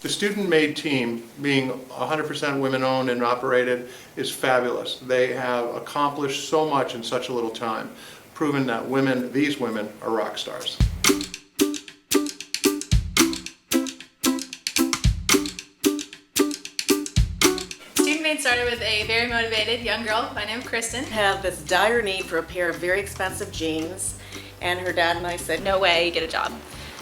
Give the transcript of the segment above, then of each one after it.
The Student Maid team, being 100% women-owned and operated, is fabulous. They have accomplished so much in such a little time, proving that these women are rock stars. Student Maid started with a very motivated young girl by the name of Kristen. Had this dire need for a pair of very expensive jeans, and her dad and I said, No way, get a job.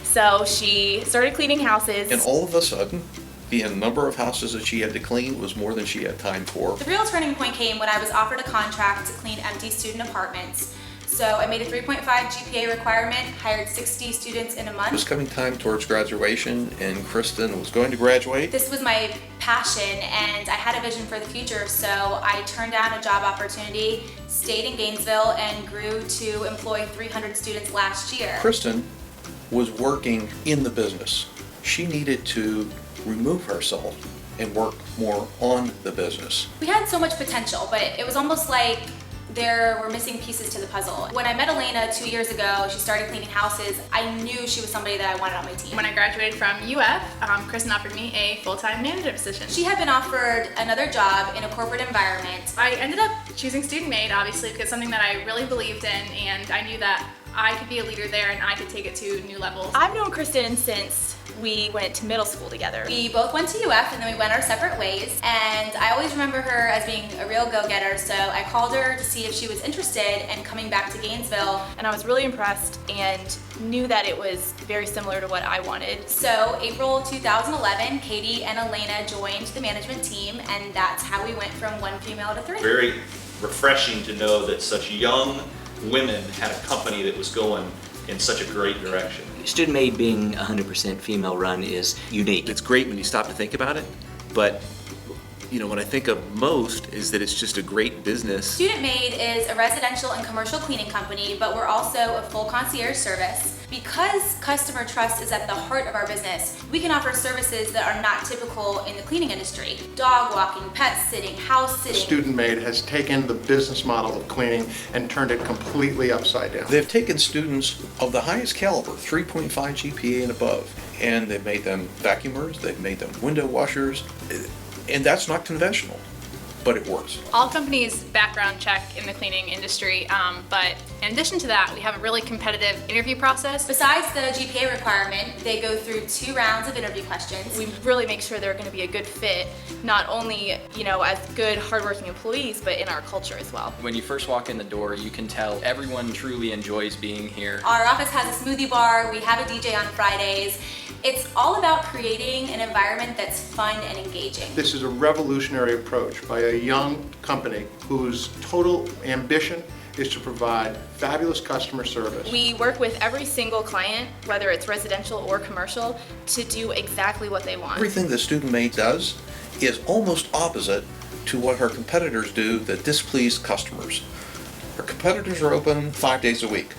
So she started cleaning houses. And all of a sudden, the number of houses that she had to clean was more than she had time for. The real turning point came when I was offered a contract to clean empty student apartments. So I made a 3.5 GPA requirement, hired 60 students in a month. It was coming time towards graduation, and Kristen was going to graduate. This was my passion, and I had a vision for the future, so I turned down a job opportunity, stayed in Gainesville, and grew to employ 300 students last year. Kristen was working in the business. She needed to remove herself and work more on the business. We had so much potential, but it was almost like there were missing pieces to the puzzle. When I met Elena 2 years ago, she started cleaning houses, I knew she was somebody that I wanted on my team. When I graduated from UF, Kristen offered me a full-time manager position. She had been offered another job in a corporate environment. I ended up choosing Student Maid, obviously, because it's something that I really believed in, and I knew that I could be a leader there and I could take it to new levels. I've known Kristen since we went to middle school together. We both went to UF and then we went our separate ways, and I always remember her as being a real go-getter, so I called her to see if she was interested in coming back to Gainesville. And I was really impressed and knew that it was very similar to what I wanted. So April 2011, Katie and Elena joined the management team, and that's how we went from 1 female to 3. Very refreshing to know that such young women had a company that was going in such a great direction. Student Maid being 100% female run is unique. It's great when you stop to think about it, but what I think of most is that it's just a great business. Student Maid is a residential and commercial cleaning company, but we're also a full concierge service. Because customer trust is at the heart of our business, we can offer services that are not typical in the cleaning industry. Dog walking, pet sitting, house sitting. Student Maid has taken the business model of cleaning and turned it completely upside down. They've taken students of the highest caliber, 3.5 GPA and above, and they've made them vacuumers, they've made them window washers, and that's not conventional, but it works. All companies background check in the cleaning industry, but in addition to that, we have a really competitive interview process. Besides the GPA requirement, they go through 2 rounds of interview questions. We really make sure they're going to be a good fit, not only, as good, hardworking employees, but in our culture as well. When you first walk in the door, you can tell everyone truly enjoys being here. Our office has a smoothie bar, we have a DJ on Fridays. It's all about creating an environment that's fun and engaging. This is a revolutionary approach by a young company whose total ambition is to provide fabulous customer service. We work with every single client, whether it's residential or commercial, to do exactly what they want. Everything the Student Maid does is almost opposite to what her competitors do that displease customers. Her competitors are open 5 days a week.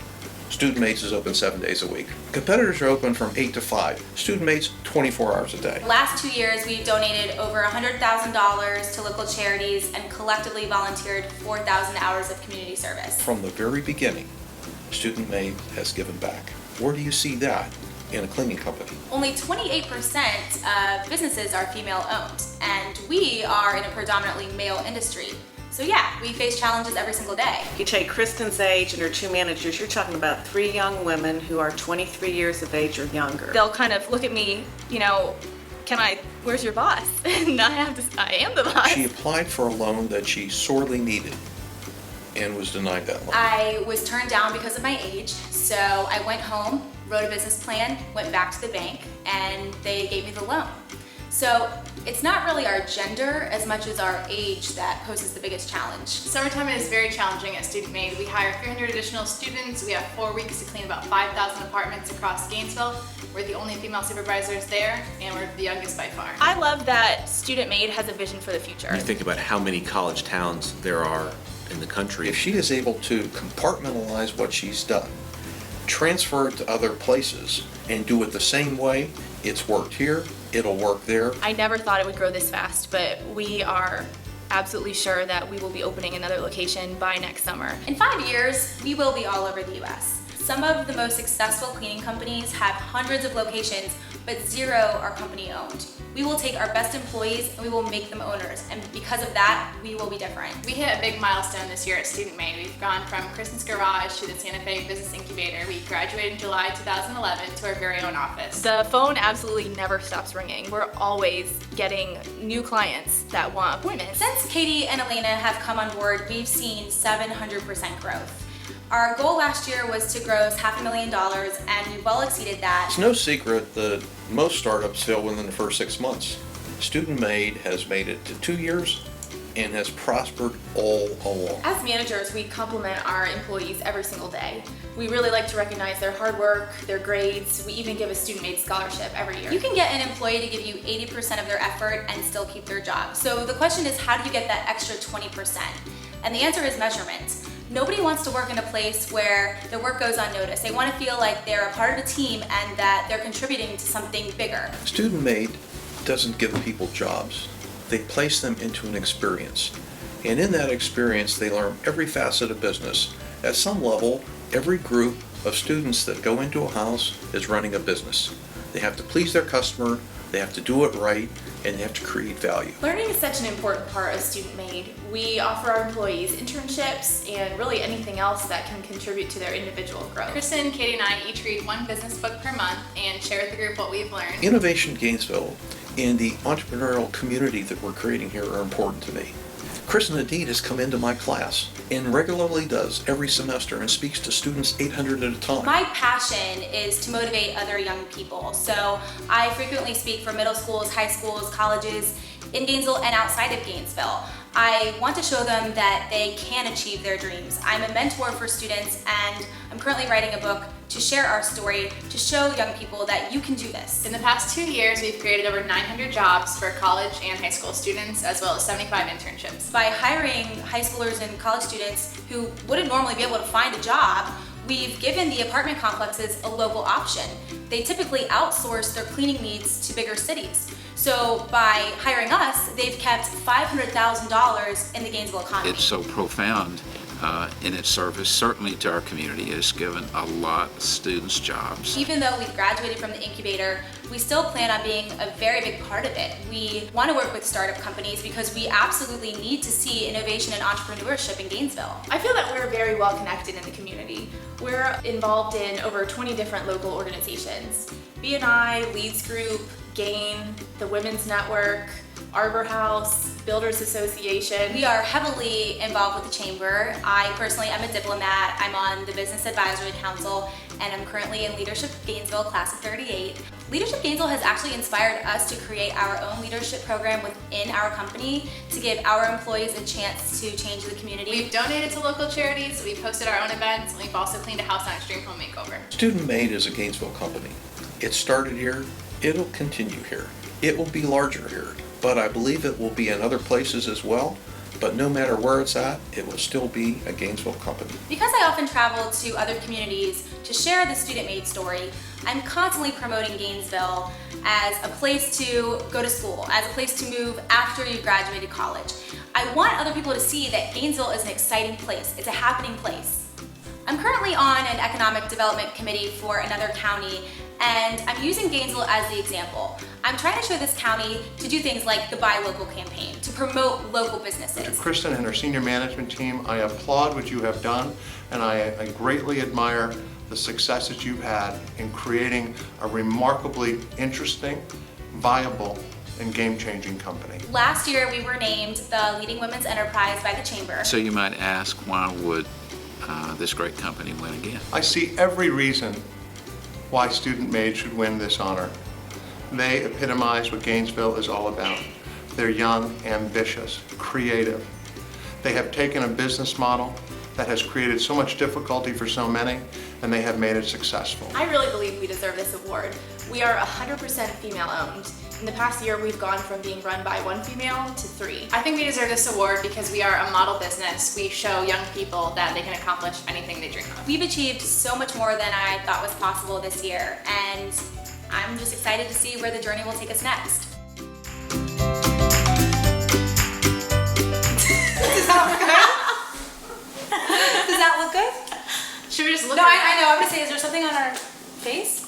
Student Maid's is open 7 days a week. Competitors are open from 8 to 5. Student Maid's 24 hours a day. The last 2 years, we've donated over $100,000 to local charities and collectively volunteered 4,000 hours of community service. From the very beginning, Student Maid has given back. Where do you see that in a cleaning company? Only 28% of businesses are female owned, and we are in a predominantly male industry. So yeah, we face challenges every single day. you take Kristen's age and her 2 managers, you're talking about 3 young women who are 23 years of age or younger. They'll kind of look at me, where's your boss? And I am the boss. She applied for a loan that she sorely needed and was denied that loan. I was turned down because of my age, so I went home, wrote a business plan, went back to the bank, and they gave me the loan. So it's not really our gender as much as our age that poses the biggest challenge. Summertime is very challenging at Student Maid. We hire 300 additional students. We have 4 weeks to clean about 5,000 apartments across Gainesville. We're the only female supervisors there, and we're the youngest by far. I love that Student Maid has a vision for the future. You think about how many college towns there are in the country. If she is able to compartmentalize what she's done, transfer it to other places, and do it the same way, it's worked here, it'll work there. I never thought it would grow this fast, but we are absolutely sure that we will be opening another location by next summer. In 5 years, we will be all over the US. Some of the most successful cleaning companies have hundreds of locations, but 0 are company owned. We will take our best employees and we will make them owners, and because of that, we will be different. We hit a big milestone this year at Student Maid. We've gone from Kristen's garage to the Santa Fe Business Incubator. We graduated in July 2011 to our very own office. The phone absolutely never stops ringing. We're always getting new clients that want appointments. Since Katie and Elena have come on board, we've seen 700% growth. Our goal last year was to gross $500,000, and we well exceeded that. It's no secret that most startups fail within the first 6 months. Student Maid has made it to 2 years and has prospered all along. As managers, we compliment our employees every single day. We really like to recognize their hard work, their grades. We even give a Student Maid scholarship every year. You can get an employee to give you 80% of their effort and still keep their job. So the question is, how do you get that extra 20%? And the answer is measurement. Nobody wants to work in a place where their work goes unnoticed. They want to feel like they're a part of a team and that they're contributing to something bigger. Student Maid doesn't give people jobs. They place them into an experience. And in that experience, they learn every facet of business. At some level, every group of students that go into a house is running a business. They have to please their customer, they have to do it right, and they have to create value. Learning is such an important part of Student Maid. We offer our employees internships and really anything else that can contribute to their individual growth. Kristen, Katie, and I each read one business book per month and share with the group what we've learned. Innovation Gainesville and the entrepreneurial community that we're creating here are important to me. Kristen indeed has come into my class and regularly does every semester and speaks to students 800 at a time. My passion is to motivate other young people. So I frequently speak for middle schools, high schools, colleges in Gainesville and outside of Gainesville. I want to show them that they can achieve their dreams. I'm a mentor for students, and I'm currently writing a book to share our story, to show young people that you can do this. In the past 2 years, we've created over 900 jobs for college and high school students, as well as 75 internships. By hiring high schoolers and college students who wouldn't normally be able to find a job, we've given the apartment complexes a local option. They typically outsource their cleaning needs to bigger cities. So by hiring us, they've kept $500,000 in the Gainesville economy. It's so profound in its service, certainly to our community. It has given a lot of students jobs. Even though we've graduated from the incubator, we still plan on being a very big part of it. We want to work with startup companies because we absolutely need to see innovation and entrepreneurship in Gainesville. I feel that we're very well connected in the community. We're involved in over 20 different local organizations. B&I, Leads Group, GAIN, the Women's Network, Arbor House, Builders Association. We are heavily involved with the Chamber. I personally am a diplomat. I'm on the Business Advisory Council, and I'm currently in Leadership Gainesville, Class of 38. Leadership Gainesville has actually inspired us to create our own leadership program within our company to give our employees a chance to change the community. We've donated to local charities, we've hosted our own events, and we've also cleaned a house on Extreme Home Makeover. Student Maid is a Gainesville company. It started here, it'll continue here. It will be larger here, but I believe it will be in other places as well. But no matter where it's at, it will still be a Gainesville company. Because I often travel to other communities to share the Student Maid story, I'm constantly promoting Gainesville as a place to go to school, as a place to move after you've graduated college. I want other people to see that Gainesville is an exciting place. It's a happening place. I'm currently on an economic development committee for another county, and I'm using Gainesville as the example. I'm trying to show this county to do things like the Buy Local campaign, to promote local businesses. Kristen and her senior management team, I applaud what you have done, and I greatly admire the success that you've had in creating a remarkably interesting, viable, and game-changing company. Last year, we were named the leading women's enterprise by the Chamber. So you might ask, why would this great company win again? I see every reason why Student Maid should win this honor. They epitomize what Gainesville is all about. They're young, ambitious, creative. They have taken a business model that has created so much difficulty for so many, and they have made it successful. I really believe we deserve this award. We are 100% female owned. In the past year, we've gone from being run by 1 female to 3. I think we deserve this award because we are a model business. We show young people that they can accomplish anything they dream of. We've achieved so much more than I thought was possible this year, and I'm just excited to see where the journey will take us next. Does that look good? Should we just look No, around? I know. I'm gonna say, is there something on our face?